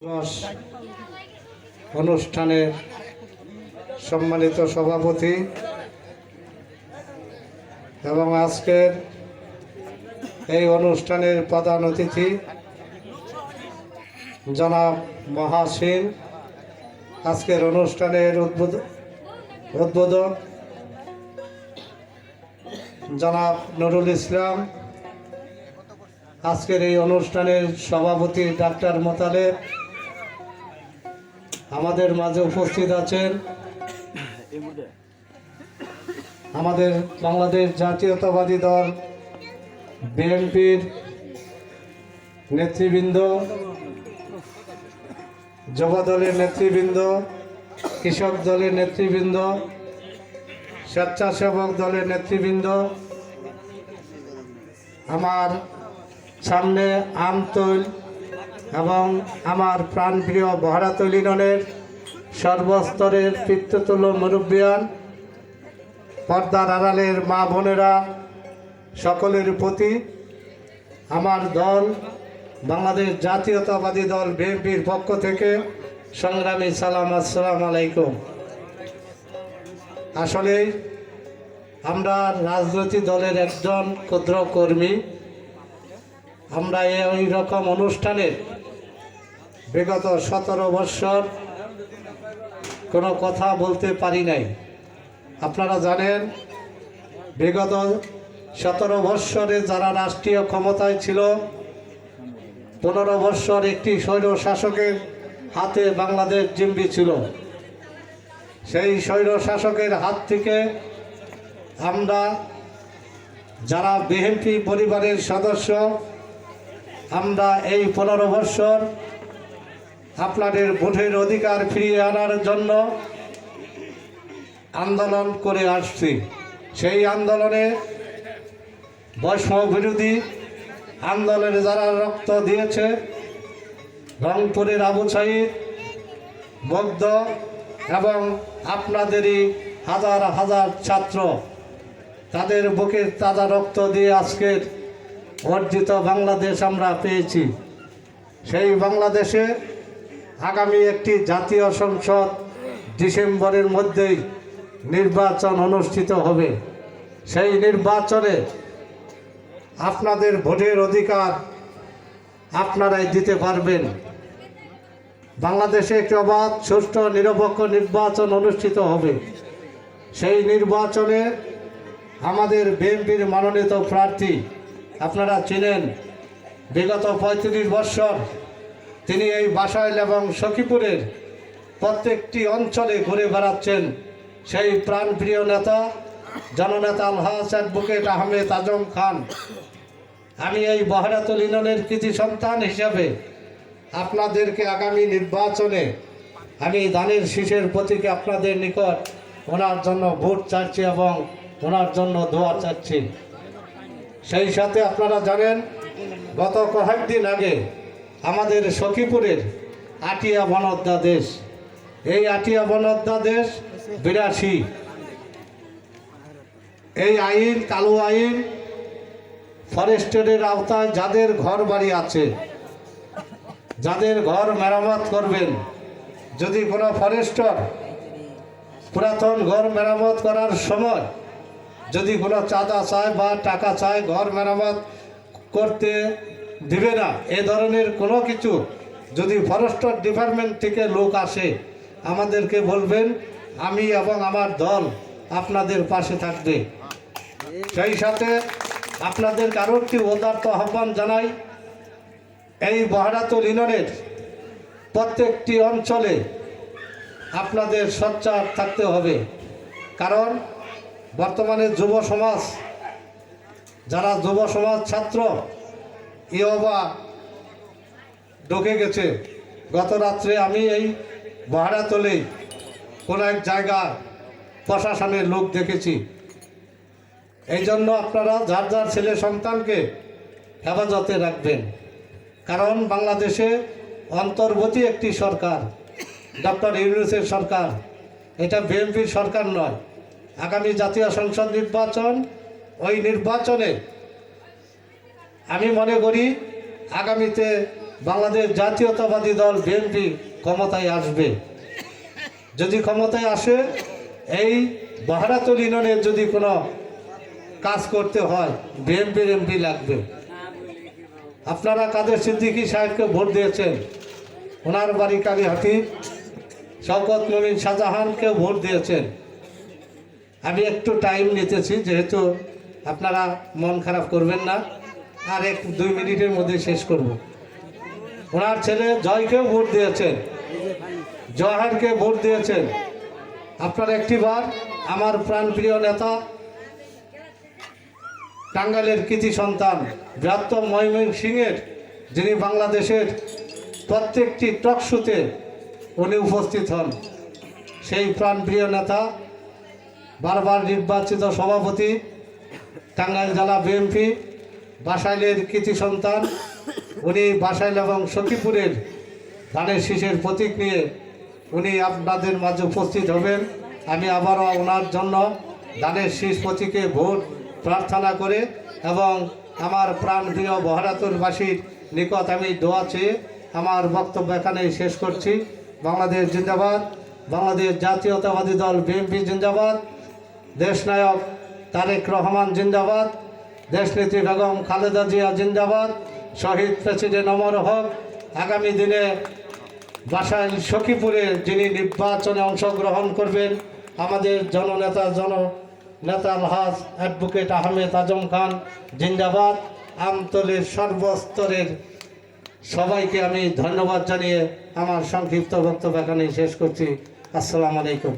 দিবস অনুষ্ঠানের সম্মানিত সভাপতি এবং আজকের এই অনুষ্ঠানের প্রধান অতিথি জনাব মহাসিন, আজকের অনুষ্ঠানের উদ্বোধক জনাব নুরুল ইসলাম, আজকের এই অনুষ্ঠানের সভাপতি ডাক্তার মোতালেব, আমাদের মাঝে উপস্থিত আছেন আমাদের বাংলাদেশ জাতীয়তাবাদী দল বিএনপির নেতৃবৃন্দ, যুব দলের নেতৃবৃন্দ, কৃষক দলের নেতৃবৃন্দ, স্বেচ্ছাসেবক দলের নেতৃবৃন্দ, আমার সামনে আমতৈল এবং আমার প্রাণপ্রিয় বহরাতৈল ইউনিয়নের সর্বস্তরের পিতৃতুল্য মুরব্বিয়ান, পর্দার আড়ালের মা বোনেরা, সকলের প্রতি আমার দল বাংলাদেশ জাতীয়তাবাদী দল বিএনপির পক্ষ থেকে সংগ্রামী সালাম, আসসালামু আলাইকুম। আসলেই আমরা রাজনৈতিক দলের একজন ক্ষুদ্র কর্মী। আমরা এই রকম অনুষ্ঠানে বিগত 17 বৎসর কোনো কথা বলতে পারি নাই। আপনারা জানেন, বিগত 17 বৎসরে যারা রাষ্ট্রীয় ক্ষমতায় ছিল, 15 বৎসর একটি স্বৈর শাসকের হাতে বাংলাদেশ জিম্মি ছিল। সেই স্বৈর শাসকের হাত থেকে আমরা যারা বিএনপি পরিবারের সদস্য, আমরা এই 15 বৎসর আপনাদের ভোটের অধিকার ফিরিয়ে আনার জন্য আন্দোলন করে আসছি। সেই আন্দোলনে বৈষম্য বিরোধী আন্দোলনে যারা রক্ত দিয়েছে, রংপুরের আবু সাঈদ, বগ্ধ এবং আপনাদেরই হাজার হাজার ছাত্র, তাদের বুকের তাজা রক্ত দিয়ে আজকের অর্জিত বাংলাদেশ আমরা পেয়েছি। সেই বাংলাদেশে আগামী একটি জাতীয় সংসদ ডিসেম্বরের মধ্যেই নির্বাচন অনুষ্ঠিত হবে। সেই নির্বাচনে আপনাদের ভোটের অধিকার আপনারাই দিতে পারবেন। বাংলাদেশে একটি অবাধ, সুষ্ঠু, নিরপেক্ষ নির্বাচন অনুষ্ঠিত হবে। সেই নির্বাচনে আমাদের বিএনপির মনোনীত প্রার্থী আপনারা চিনেন, বিগত 35 বৎসর তিনি এই বাসাইল এবং সখীপুরের প্রত্যেকটি অঞ্চলে ঘুরে বেড়াচ্ছেন। সেই প্রাণপ্রিয় নেতা জননেতা আলহাজ অ্যাডভোকেট আহমেদ আজম খান। আমি এই বহরাতৈল ইউনিয়নের কৃতি সন্তান হিসাবে আপনাদেরকে আগামী নির্বাচনে আমি ধানের শীষের প্রতীকে আপনাদের নিকট ওনার জন্য ভোট চাচ্ছি এবং ওনার জন্য দোয়া চাচ্ছি। সেই সাথে আপনারা জানেন, গত কয়েকদিন আগে আমাদের সখীপুরের আটিয়া বনধ্যাদেশ, এই আটিয়া বনধ্যাদেশ 82, এই আইন, কালো আইন, ফরেস্টের আওতায় যাদের ঘর বাড়ি আছে, যাদের ঘর মেরামত করবেন, যদি কোনো ফরেস্টার পুরাতন ঘর মেরামত করার সময় যদি কোনো চাঁদা চায় বা টাকা চায়, ঘর মেরামত করতে দিবে না, এ ধরনের কোনো কিছু যদি ফরেস্টার ডিপার্টমেন্ট থেকে লোক আসে, আমাদেরকে বলবেন। আমি এবং আমার দল আপনাদের পাশে থাকবে। সেই সাথে আপনাদের আরও একটি উদারত আহ্বান জানাই, এই বহরাতৈল ইউনিয়নের প্রত্যেকটি অঞ্চলে আপনাদের সোচ্চার থাকতে হবে। কারণ বর্তমানে যুব সমাজ, যারা যুব সমাজ ছাত্র ইয়োবা ঢুকে গেছে। গত রাত্রে আমি এই বহরাতৈলে কোনো এক জায়গায় প্রশাসনের লোক দেখেছি। এই জন্য আপনারা যার যার ছেলে সন্তানকে হেফাজতে রাখবেন। কারণ বাংলাদেশে অন্তর্বর্তী একটি সরকার, ডক্টর ইউনূসের সরকার, এটা বিএনপির সরকার নয়। আগামী জাতীয় সংসদ নির্বাচন, ওই নির্বাচনে আমি মনে করি আগামীতে বাংলাদেশ জাতীয়তাবাদী দল বিএনপি ক্ষমতায় আসবে। যদি ক্ষমতায় আসে, এই বহরাতুল ইউনিয়নের যদি কোনো কাজ করতে হয় বিএনপির এমপি লাগবে। আপনারা কাদের সিদ্দিকী সাহেবকে ভোট দিয়েছেন, ওনার বাড়ি কালীহাটি। শওকত মোমিন শাহজাহানকেও ভোট দিয়েছেন। আমি একটু টাইম নিতেছি, যেহেতু আপনারা মন খারাপ করবেন না, আর 1-2 মিনিটের মধ্যে শেষ করব। ওনার ছেলে জয়কেও ভোট দিয়েছেন, জওহারকে ভোট দিয়েছেন। আপনারা একটিবার আমার প্রাণপ্রিয় নেতা, টাঙ্গাইলের কৃতি সন্তান, বৃহত্তম ময়মনসিংহের, যিনি বাংলাদেশের প্রত্যেকটি টকশোতে উনি উপস্থিত হন, সেই প্রাণপ্রিয় নেতা, বারবার নির্বাচিত সভাপতি, টাঙ্গাইল জেলা বিএনপি, বাসাইলের কৃতি সন্তান, উনি বাসাইল এবং সখীপুরের ধানের শীষের প্রতীক নিয়ে উনি আপনাদের মাঝে উপস্থিত হবেন। আমি আবারও ওনার জন্য ধানের শীষ প্রতীকে ভোট প্রার্থনা করে এবং আমার প্রাণপ্রিয় বহরাতুলবাসীর নিকট আমি দোয়া চেয়ে আমার বক্তব্য এখানেই শেষ করছি। বাংলাদেশ জিন্দাবাদ, বাংলাদেশ জাতীয়তাবাদী দল বিএনপি জিন্দাবাদ, দেশনায়ক তারেক রহমান জিন্দাবাদ, দেশনেত্রী বেগম খালেদা জিয়া জিন্দাবাদ, শহীদ প্রেসিডেন্ট ওমর হক। আগামী দিনে বাসাইল সখীপুরে যিনি নির্বাচনে অংশগ্রহণ করবেন, আমাদের জননেতা আলহাজ অ্যাডভোকেট আহমেদ আজম খান জিন্দাবাদ। আমতলের সর্বস্তরের সবাইকে আমি ধন্যবাদ জানিয়ে আমার সংক্ষিপ্ত বক্তব্য এখানেই শেষ করছি। আসসালামু আলাইকুম।